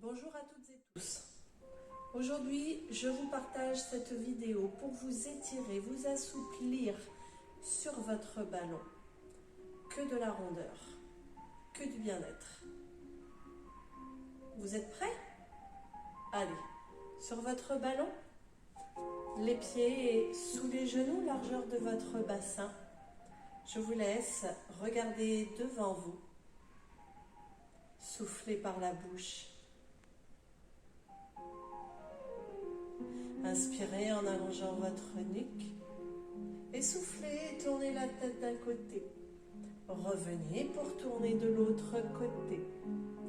Bonjour à toutes et tous. Aujourd'hui, je vous partage cette vidéo pour vous étirer, vous assouplir sur votre ballon. Que de la rondeur, que du bien-être. Vous êtes prêts? Allez, sur votre ballon, les pieds sous les genoux, largeur de votre bassin. Je vous laisse regarder devant vous. Soufflez par la bouche. Inspirez en allongeant votre nuque et soufflez et tournez la tête d'un côté. Revenez pour tourner de l'autre côté.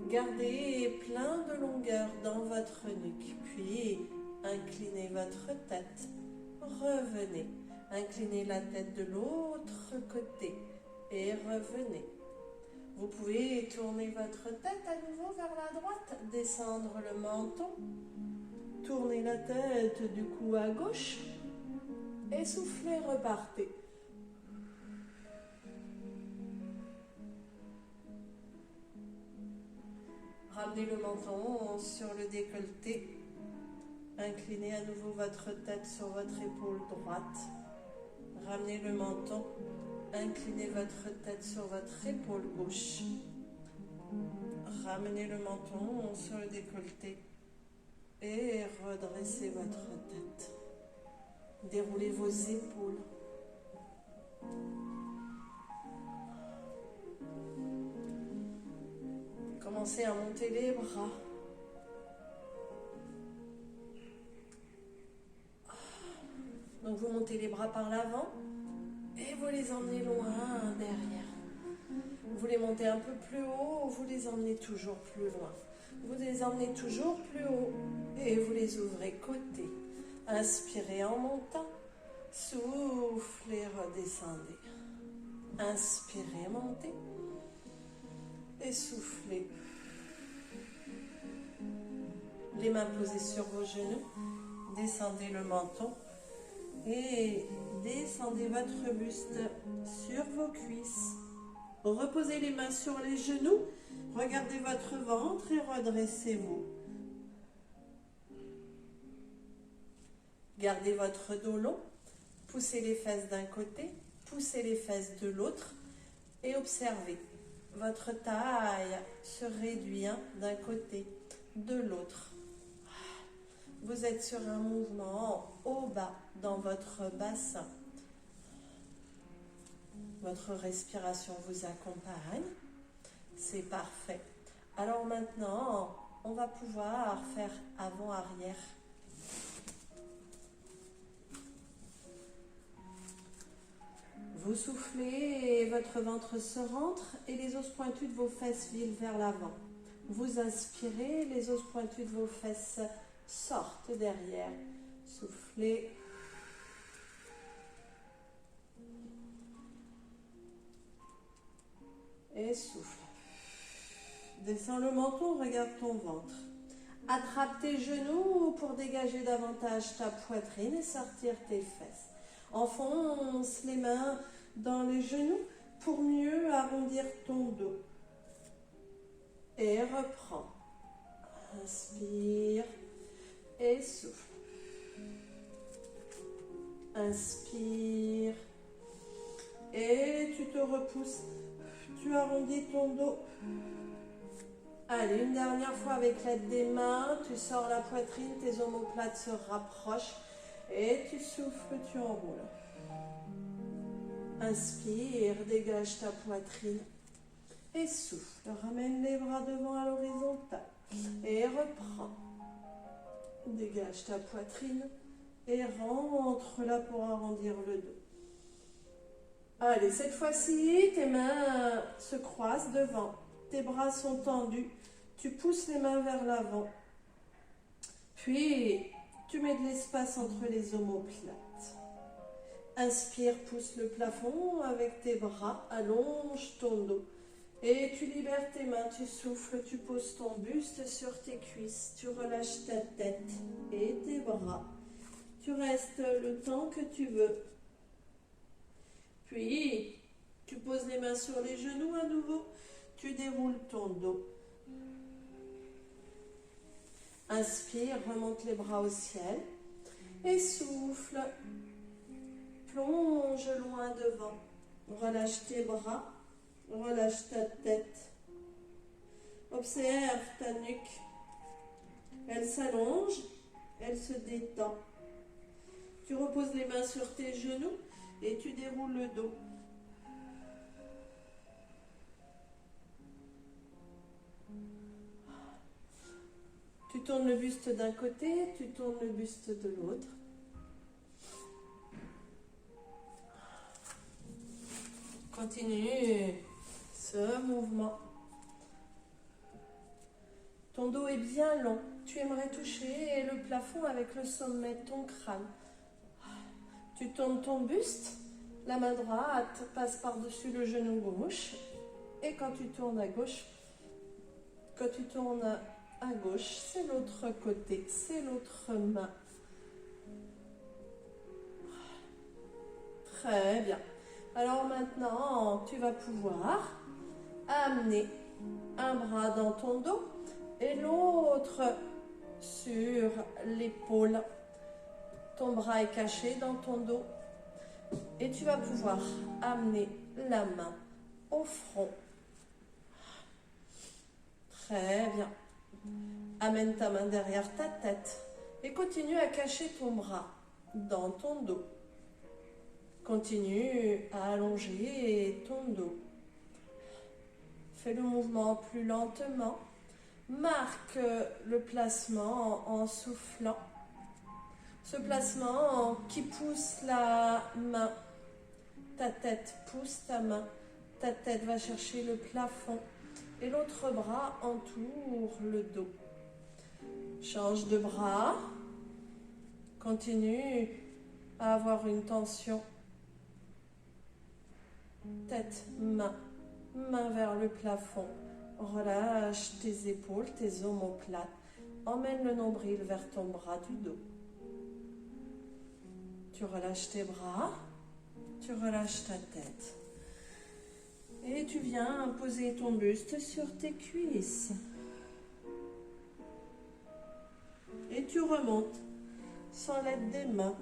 Gardez plein de longueur dans votre nuque, puis inclinez votre tête. Revenez, inclinez la tête de l'autre côté et revenez. Vous pouvez tourner votre tête à nouveau vers la droite, descendre le menton. Tournez la tête du cou à gauche et soufflez, repartez. Ramenez le menton sur le décolleté. Inclinez à nouveau votre tête sur votre épaule droite. Ramenez le menton. Inclinez votre tête sur votre épaule gauche. Ramenez le menton sur le décolleté. Et redressez votre tête. Déroulez vos épaules. Commencez à monter les bras. Donc vous montez les bras par l'avant et vous les emmenez loin derrière. Vous les montez un peu plus haut, vous les emmenez toujours plus loin. Vous les emmenez toujours plus haut et vous les ouvrez côté. Inspirez en montant. Soufflez, redescendez. Inspirez, montez. Et soufflez. Les mains posées sur vos genoux. Descendez le menton. Et descendez votre buste sur vos cuisses. Reposez les mains sur les genoux. Regardez votre ventre et redressez-vous. Gardez votre dos long. Poussez les fesses d'un côté, poussez les fesses de l'autre et observez. Votre taille se réduit d'un côté, de l'autre. Vous êtes sur un mouvement au bas dans votre bassin. Votre respiration vous accompagne. C'est parfait. Alors maintenant, on va pouvoir faire avant-arrière. Vous soufflez et votre ventre se rentre et les os pointus de vos fesses filent vers l'avant. Vous inspirez, les os pointus de vos fesses sortent derrière. Soufflez. Et souffle. Descends le menton, regarde ton ventre. Attrape tes genoux pour dégager davantage ta poitrine et sortir tes fesses. Enfonce les mains dans les genoux pour mieux arrondir ton dos. Et reprends. Inspire et souffle. Inspire. Et tu te repousses. Tu arrondis ton dos. Allez, une dernière fois avec l'aide des mains. Tu sors la poitrine, tes omoplates se rapprochent. Et tu souffles, tu enroules. Inspire, dégage ta poitrine. Et souffle, ramène les bras devant à l'horizontale. Et reprends. Dégage ta poitrine. Et rentre là pour arrondir le dos. Allez, cette fois-ci, tes mains se croisent devant. Tes bras sont tendus. Tu pousses les mains vers l'avant. Puis, tu mets de l'espace entre les omoplates. Inspire, pousse le plafond avec tes bras, allonge ton dos. Et tu libères tes mains, tu souffles, tu poses ton buste sur tes cuisses. Tu relâches ta tête et tes bras. Tu restes le temps que tu veux. Puis, tu poses les mains sur les genoux à nouveau. Tu déroules ton dos. Inspire, remonte les bras au ciel. Et souffle. Plonge loin devant. Relâche tes bras. Relâche ta tête. Observe ta nuque. Elle s'allonge. Elle se détend. Tu reposes les mains sur tes genoux et tu déroules le dos. Tu tournes le buste d'un côté, tu tournes le buste de l'autre. Continue ce mouvement. Ton dos est bien long. Tu aimerais toucher le plafond avec le sommet de ton crâne. Tu tournes ton buste. La main droite passe par-dessus le genou gauche. Et quand tu tournes à gauche, c'est l'autre côté, c'est l'autre main. Très bien. Alors maintenant, tu vas pouvoir amener un bras dans ton dos et l'autre sur l'épaule. Ton bras est caché dans ton dos et tu vas pouvoir amener la main au front. Très bien. Amène ta main derrière ta tête et continue à cacher ton bras dans ton dos. Continue à allonger ton dos. Fais le mouvement plus lentement. Marque le placement en soufflant. Ce placement qui pousse la main. Ta tête pousse ta main. Ta tête va chercher le plafond. Et l'autre bras entoure le dos. Change de bras. Continue à avoir une tension. Tête, main, main vers le plafond. Relâche tes épaules, tes omoplates. Emmène le nombril vers ton bras du dos. Tu relâches tes bras. Tu relâches ta tête. Et tu viens poser ton buste sur tes cuisses. Et tu remontes sans l'aide des mains.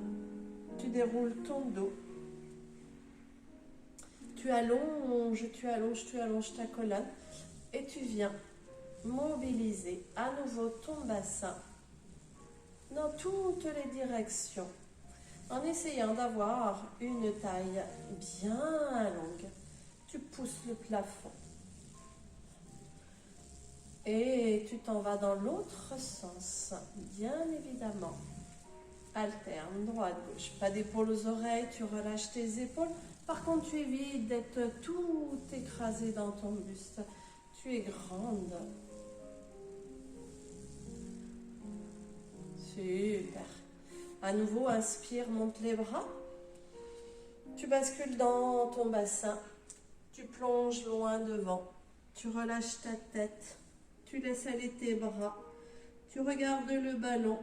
Tu déroules ton dos. Tu allonges ta colonne. Et tu viens mobiliser à nouveau ton bassin dans toutes les directions. En essayant d'avoir une taille bien longue. Tu pousses le plafond. Et tu t'en vas dans l'autre sens, bien évidemment. Alterne, droite, gauche. Pas d'épaule aux oreilles, tu relâches tes épaules. Par contre, tu évites d'être tout écrasé dans ton buste. Tu es grande. Super. À nouveau, inspire, monte les bras. Tu bascules dans ton bassin. Tu plonges loin devant. Tu relâches ta tête. Tu laisses aller tes bras. Tu regardes le ballon.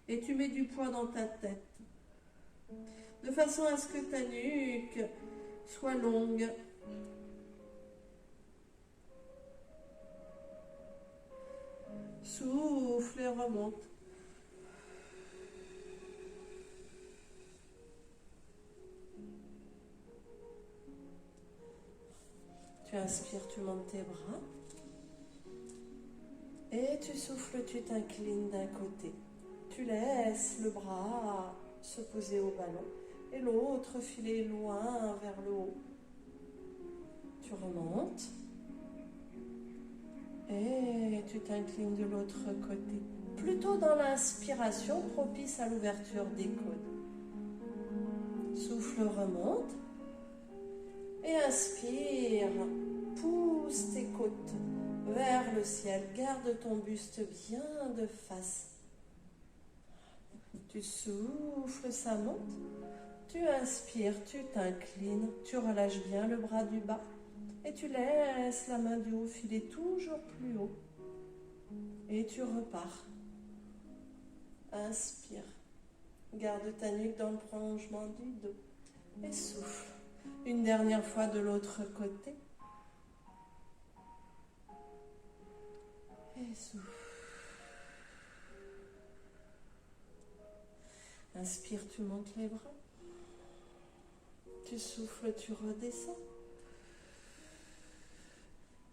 Et tu mets du poids dans ta tête. De façon à ce que ta nuque soit longue. Souffle et remonte. Tu inspires, tu montes tes bras. Et tu souffles, tu t'inclines d'un côté. Tu laisses le bras se poser au ballon et l'autre filer loin vers le haut. Tu remontes et tu t'inclines de l'autre côté. Plutôt dans l'inspiration propice à l'ouverture des côtes. Souffle, remonte et inspire. Pousse tes côtes vers le ciel. Garde ton buste bien de face. Tu souffles, ça monte. Tu inspires, tu t'inclines. Tu relâches bien le bras du bas. Et tu laisses la main du haut filer toujours plus haut. Et tu repars. Inspire. Garde ta nuque dans le prolongement du dos. Et souffle. Une dernière fois de l'autre côté. Et souffle. Inspire, tu montes les bras. Tu souffles, tu redescends.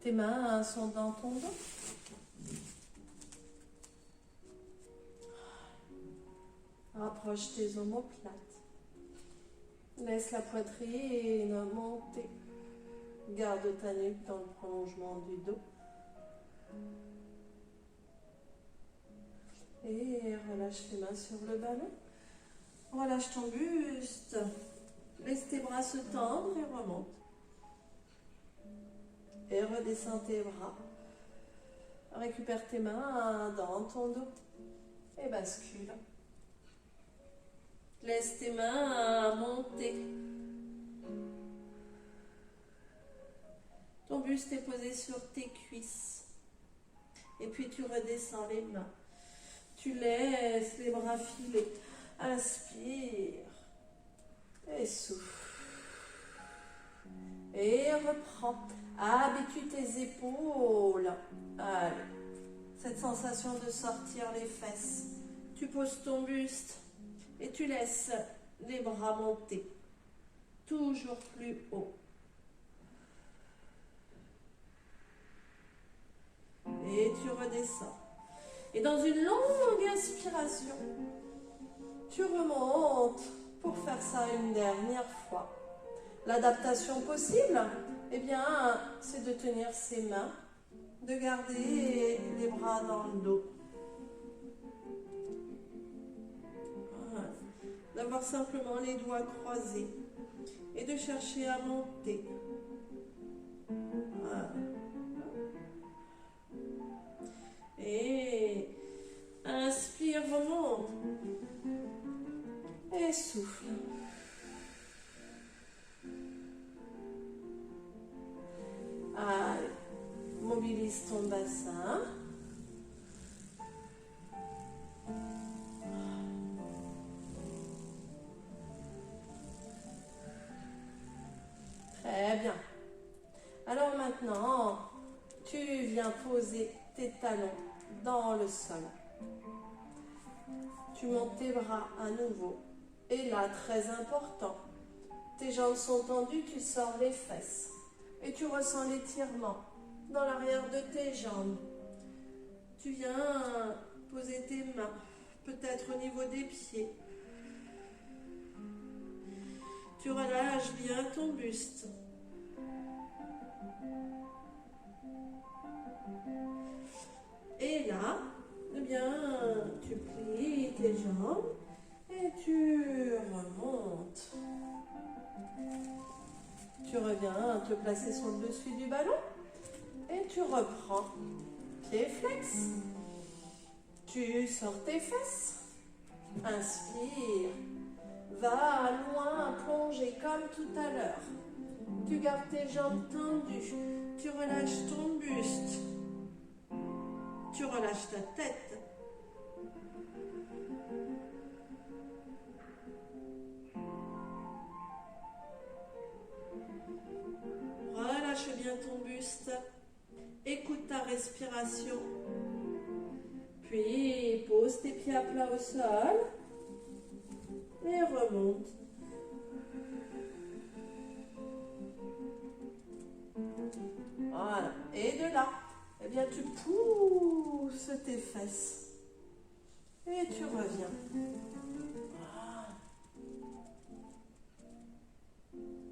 Tes mains sont dans ton dos. Rapproche tes omoplates. Laisse la poitrine monter. Garde ta nuque dans le prolongement du dos. Et relâche les mains sur le ballon. Relâche ton buste. Laisse tes bras se tendre et remonte. Et redescends tes bras. Récupère tes mains dans ton dos. Et bascule. Laisse tes mains monter. Ton buste est posé sur tes cuisses. Et puis tu redescends les mains. Tu laisses les bras filer. Inspire. Et souffle. Et reprends. Habitue tes épaules. Allez. Cette sensation de sortir les fesses. Tu poses ton buste et tu laisses les bras monter. Toujours plus haut. Et tu redescends. Et dans une longue inspiration, tu remontes pour faire ça une dernière fois. L'adaptation possible, eh bien, c'est de tenir ses mains, de garder les bras dans le dos. Voilà. D'avoir simplement les doigts croisés et de chercher à monter. Voilà. Et inspire, remonte. Et souffle. Allez, mobilise ton bassin. Très bien. Alors maintenant, tu viens poser tes talons dans le sol. Tu montes tes bras à nouveau. Et là, très important, tes jambes sont tendues, tu sors les fesses. Et tu ressens l'étirement dans l'arrière de tes jambes. Tu viens poser tes mains, peut-être au niveau des pieds. Tu relâches bien ton buste. Et là, eh bien, tu plies tes jambes et tu remontes. Tu reviens te placer sur le dessus du ballon et tu reprends pied flex. Tu sors tes fesses. Inspire. Va loin, plonger comme tout à l'heure. Tu gardes tes jambes tendues. Tu relâches ton buste. Tu relâches ta tête. Relâche bien ton buste. Écoute ta respiration. Puis pose tes pieds à plat au sol. Et remonte. Voilà. Et de là, eh bien, tu pousses tes fesses. Et tu reviens. Voilà.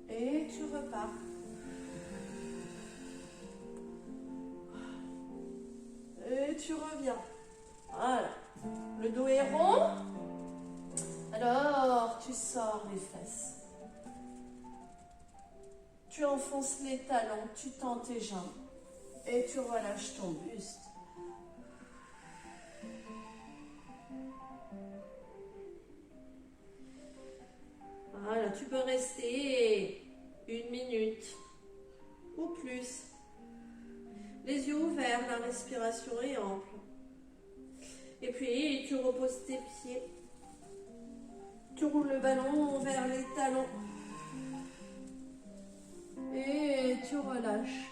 Et tu repars. Et tu reviens. Voilà. Le dos est rond. Alors, tu sors les fesses. Tu enfonces les talons, tu tends tes jambes. Et tu relâches ton buste. Voilà, tu peux rester 1 minute ou plus. Les yeux ouverts, la respiration est ample. Et puis, tu reposes tes pieds. Tu roules le ballon vers les talons. Et tu relâches.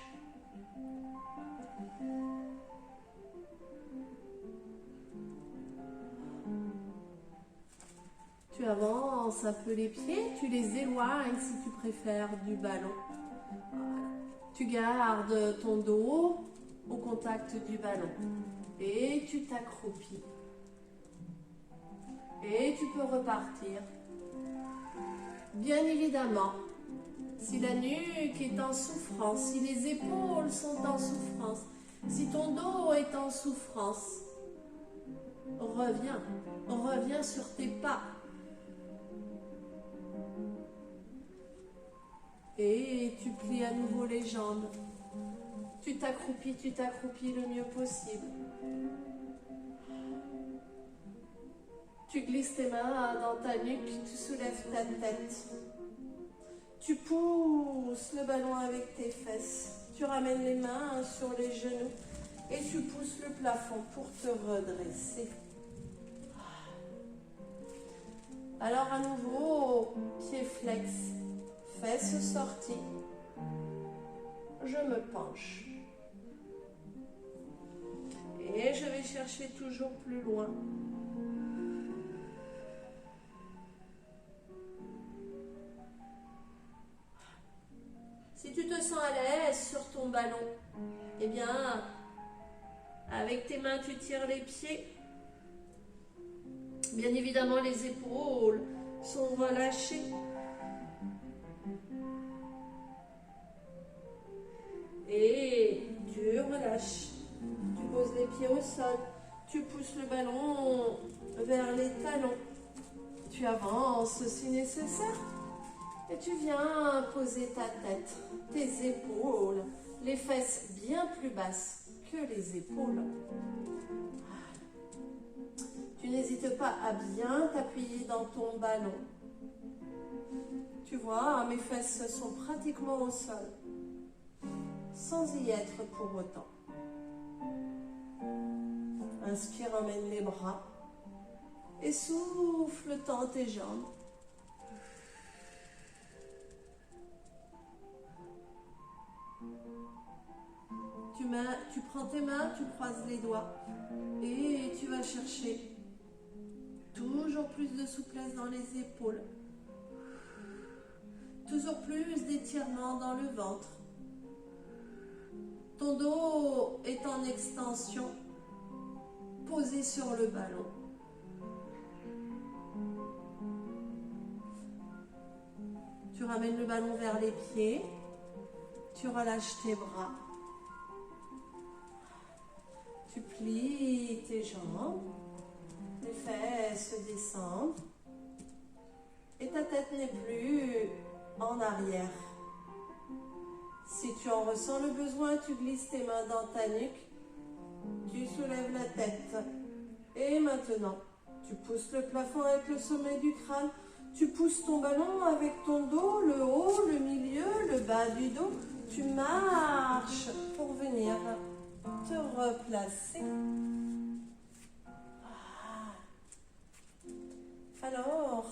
avances un peu les pieds, tu les éloignes si tu préfères du ballon. Voilà. Tu gardes ton dos au contact du ballon et tu t'accroupis. Et tu peux repartir. Bien évidemment, si la nuque est en souffrance, si les épaules sont en souffrance, si ton dos est en souffrance, reviens sur tes pas. Et tu plies à nouveau les jambes. Tu t'accroupis le mieux possible. Tu glisses tes mains dans ta nuque, tu soulèves ta tête. Tu pousses le ballon avec tes fesses. Tu ramènes les mains sur les genoux et tu pousses le plafond pour te redresser. Alors à nouveau, pied flex, fesses sorties. Je me penche. Et je vais chercher toujours plus loin. Si tu te sens à l'aise sur ton ballon, eh bien, avec tes mains, tu tires les pieds. Bien évidemment, les épaules sont relâchées. Et tu relâches. Tu poses les pieds au sol. Tu pousses le ballon vers les talons. Tu avances si nécessaire. Et tu viens poser ta tête, tes épaules, les fesses bien plus basses que les épaules. Tu n'hésites pas à bien t'appuyer dans ton ballon. Tu vois, mes fesses sont pratiquement au sol, sans y être pour autant. Inspire, emmène les bras et souffle, tends tes jambes. Tu prends tes mains, tu croises les doigts et tu vas chercher toujours plus de souplesse dans les épaules, toujours plus d'étirement dans le ventre. Ton dos est en extension, posé sur le ballon. Tu ramènes le ballon vers les pieds, tu relâches tes bras. Tu plies tes jambes, les fesses descendent et ta tête n'est plus en arrière. Si tu en ressens le besoin, tu glisses tes mains dans ta nuque, tu soulèves la tête et maintenant tu pousses le plafond avec le sommet du crâne, tu pousses ton ballon avec ton dos, le haut, le milieu, le bas du dos, tu marches pour venir te replacer. Alors,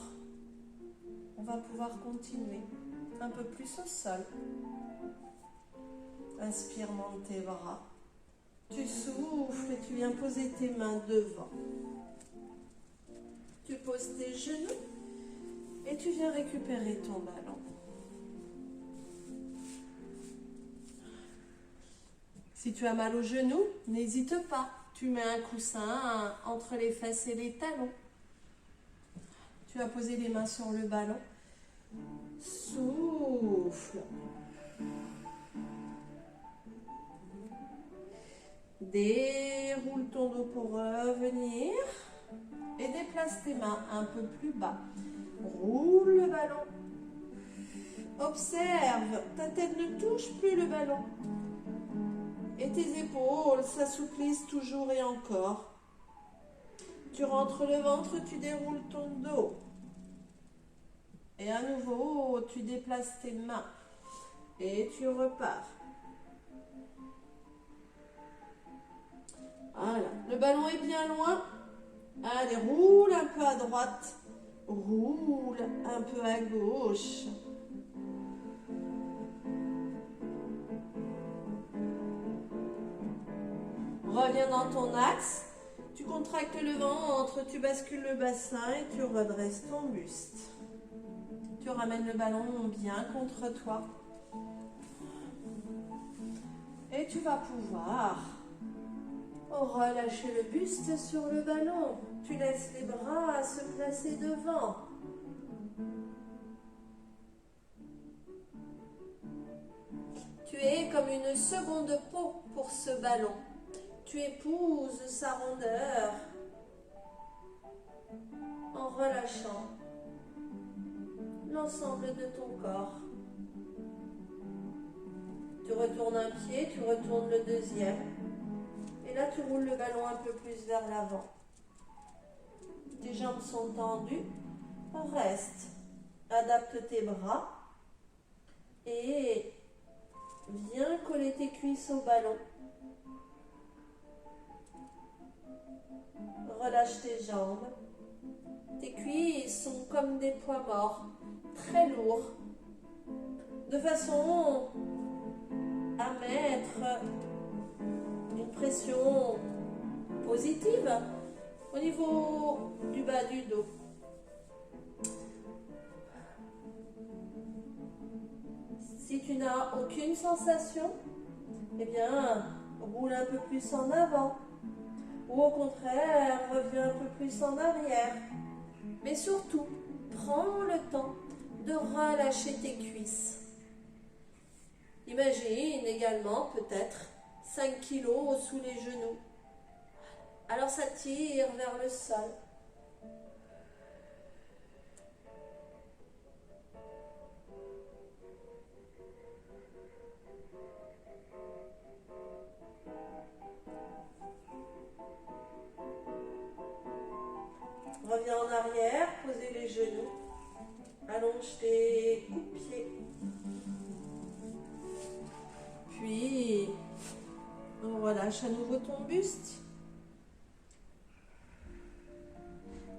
on va pouvoir continuer un peu plus au sol. Inspire, monte tes bras. Tu souffles et tu viens poser tes mains devant. Tu poses tes genoux et tu viens récupérer ton ballon. Si tu as mal aux genoux, n'hésite pas. Tu mets un coussin entre les fesses et les talons. Tu vas poser les mains sur le ballon. Souffle. Déroule ton dos pour revenir. Et déplace tes mains un peu plus bas. Roule le ballon. Observe, ta tête ne touche plus le ballon. Et tes épaules s'assouplissent toujours et encore. Tu rentres le ventre, tu déroules ton dos. Et à nouveau, tu déplaces tes mains. Et tu repars. Voilà, le ballon est bien loin. Allez, roule un peu à droite. Roule un peu à gauche. Reviens dans ton axe. Tu contractes le ventre, tu bascules le bassin et tu redresses ton buste. Tu ramènes le ballon bien contre toi. Et tu vas pouvoir relâcher le buste sur le ballon. Tu laisses les bras se placer devant. Tu es comme une seconde peau pour ce ballon. Tu épouses sa rondeur en relâchant l'ensemble de ton corps. Tu retournes un pied, tu retournes le deuxième. Et là, tu roules le ballon un peu plus vers l'avant. Tes jambes sont tendues. Reste. Adapte tes bras. Et viens coller tes cuisses au ballon. Relâche tes jambes. Tes cuisses sont comme des poids morts, très lourds, de façon à mettre une pression positive au niveau du bas du dos. Si tu n'as aucune sensation, eh bien, roule un peu plus en avant. Ou au contraire, reviens un peu plus en arrière. Mais surtout, prends le temps de relâcher tes cuisses. Imagine également peut-être 5 kilos sous les genoux. Alors ça tire vers le sol. Reviens en arrière, posez les genoux. Allonge tes coups-pieds. Puis, on relâche à nouveau ton buste.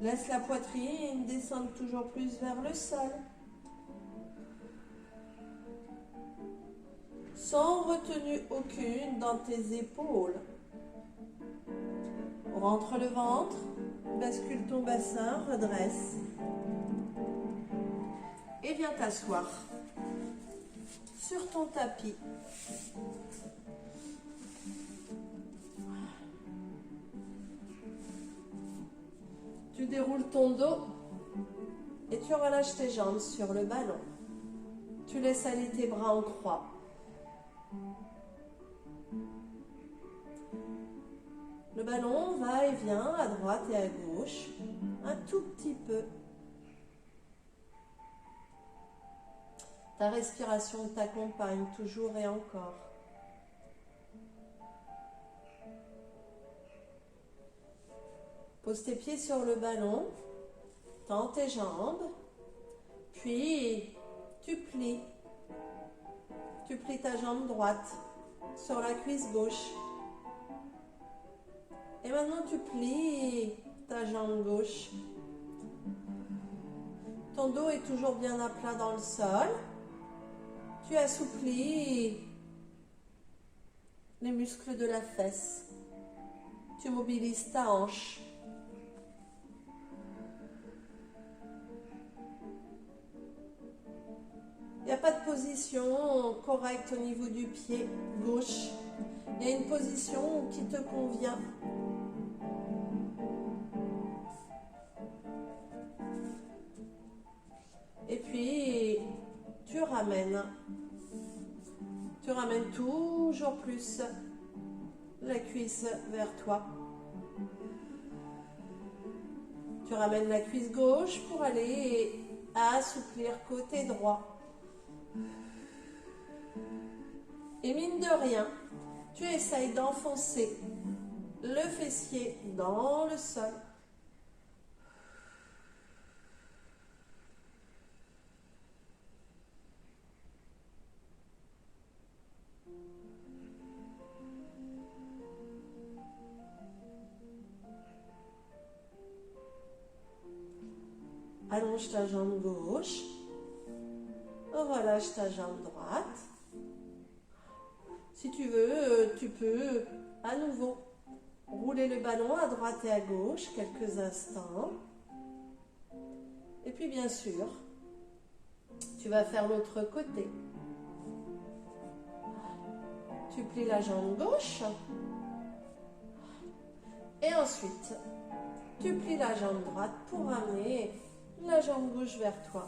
Laisse la poitrine descendre toujours plus vers le sol. Sans retenue aucune dans tes épaules. Rentre le ventre, bascule ton bassin, redresse. Et viens t'asseoir sur ton tapis. Tu déroules ton dos et tu relâches tes jambes sur le ballon. Tu laisses aller tes bras en croix. Le ballon va et vient à droite et à gauche, un tout petit peu. Ta respiration t'accompagne toujours et encore. Pose tes pieds sur le ballon, tends tes jambes, puis tu plies. Tu plies ta jambe droite sur la cuisse gauche. Et maintenant tu plies ta jambe gauche. Ton dos est toujours bien à plat dans le sol. Tu assouplis les muscles de la fesse. Tu mobilises ta hanche. Il n'y a pas de position correcte au niveau du pied gauche. Il y a une position qui te convient. Et puis, tu ramènes toujours plus la cuisse vers toi. Tu ramènes la cuisse gauche pour aller assouplir côté droit. Et mine de rien, tu essayes d'enfoncer le fessier dans le sol. Allonge ta jambe gauche, relâche ta jambe droite. Si tu veux, tu peux à nouveau rouler le ballon à droite et à gauche quelques instants. Et puis bien sûr, Tu vas faire l'autre côté. Tu plies la jambe gauche. Et ensuite, tu plies la jambe droite pour ramener la jambe gauche vers toi.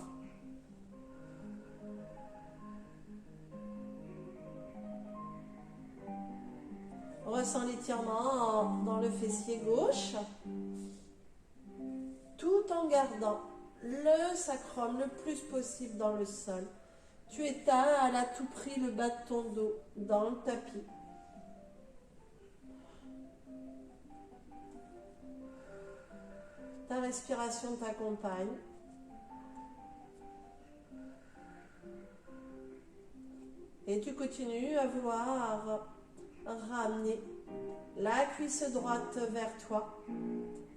Ressens l'étirement dans le fessier gauche, tout en gardant le sacrum le plus possible dans le sol. Tu étales à tout prix le bas de ton dos dans le tapis. Ta respiration t'accompagne. Et tu continues à vouloir ramener la cuisse droite vers toi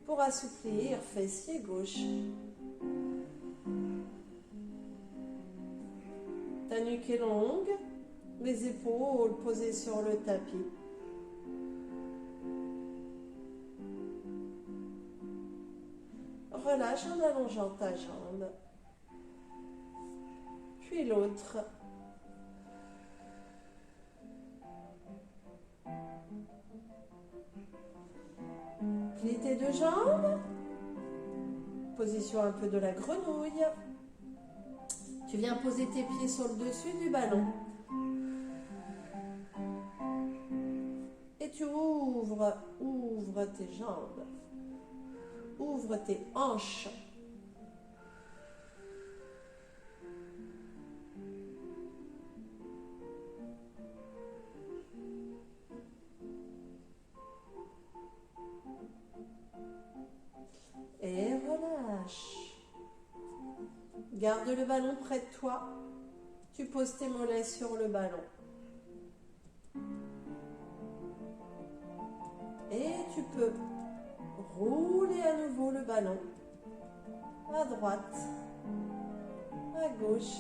pour assouplir fessier gauche. Ta nuque est longue, les épaules posées sur le tapis. Relâche en allongeant ta jambe. Puis l'autre. Plie tes deux jambes. Position un peu de la grenouille. Tu viens poser tes pieds sur le dessus du ballon. Et tu ouvres tes jambes. Ouvre tes hanches. Et relâche. Garde le ballon près de toi. Tu poses tes mollets sur le ballon. Et tu peux rouler à nouveau le ballon. À droite, à gauche.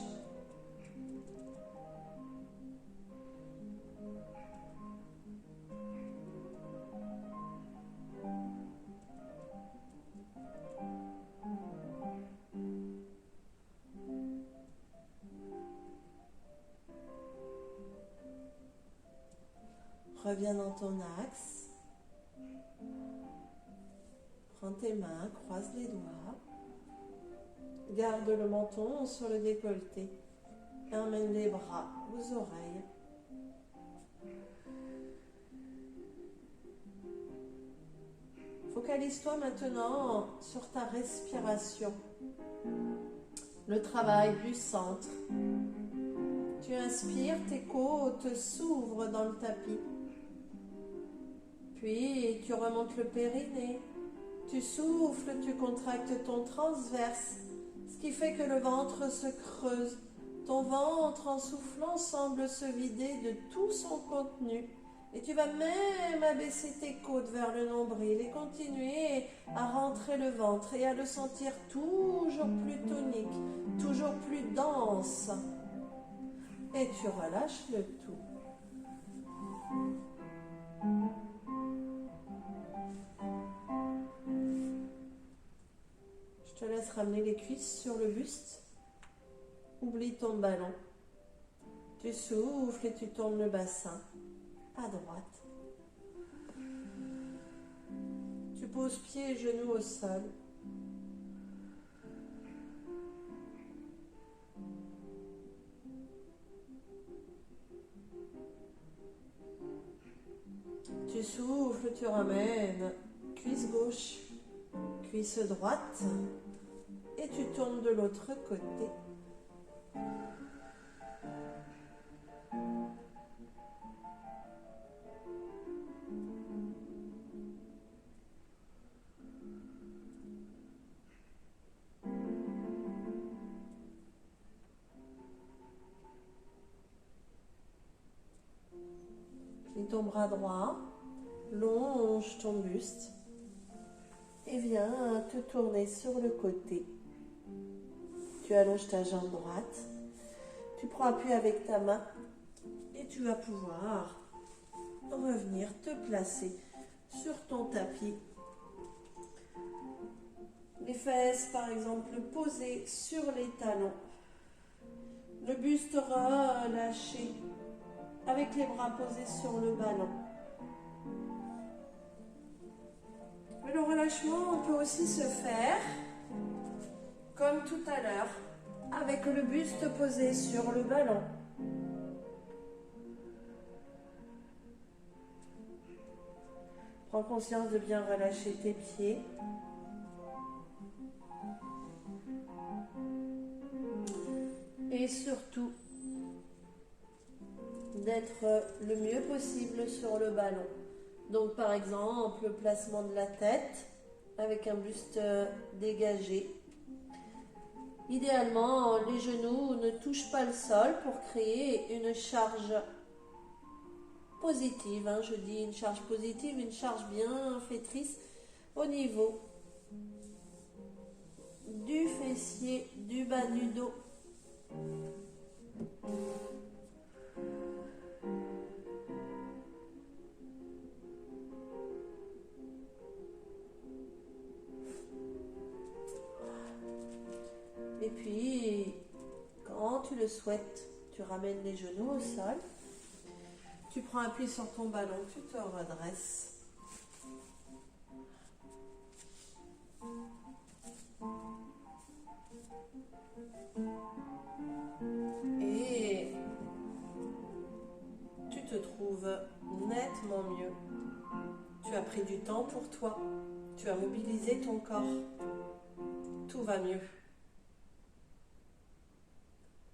Reviens dans ton axe. Prends tes mains, croise les doigts. Garde le menton sur le décolleté. Et emmène les bras aux oreilles. Focalise-toi maintenant sur ta respiration. Le travail du centre. Tu inspires, tes côtes s'ouvrent dans le tapis. Puis tu remontes le périnée. Tu souffles, tu contractes ton transverse, ce qui fait que le ventre se creuse. Ton ventre, en soufflant, semble se vider de tout son contenu. Et tu vas même abaisser tes côtes vers le nombril et continuer à rentrer le ventre et à le sentir toujours plus tonique, toujours plus dense. Et tu relâches le tout. Je te laisse ramener les cuisses sur le buste. Oublie ton ballon. Tu souffles et tu tournes le bassin à droite. Tu poses pieds et genoux au sol. Tu souffles, tu ramènes cuisse gauche, cuisse droite et tu tournes de l'autre côté. Plie ton bras droit, longe ton buste et viens te tourner sur le côté. Tu allonges ta jambe droite, tu prends appui avec ta main et tu vas pouvoir revenir te placer sur ton tapis. Les fesses par exemple posées sur les talons. Le buste relâché, avec les bras posés sur le ballon. Mais le relâchement, on peut aussi se faire comme tout à l'heure, avec le buste posé sur le ballon. Prends conscience de bien relâcher tes pieds. Et surtout, d'être le mieux possible sur le ballon. Donc par exemple, le placement de la tête avec un buste dégagé. Idéalement, les genoux ne touchent pas le sol pour créer une charge positive. Je dis une charge positive, une charge bienfaitrice au niveau du fessier, du bas du dos. Et puis, quand tu le souhaites, tu ramènes les genoux au sol. Tu prends appui sur ton ballon, tu te redresses. Et tu te trouves nettement mieux. Tu as pris du temps pour toi. Tu as mobilisé ton corps. Tout va mieux.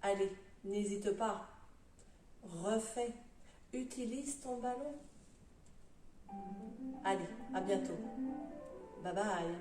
Allez, n'hésite pas. Refais. Utilise ton ballon. Allez, à bientôt. Bye bye.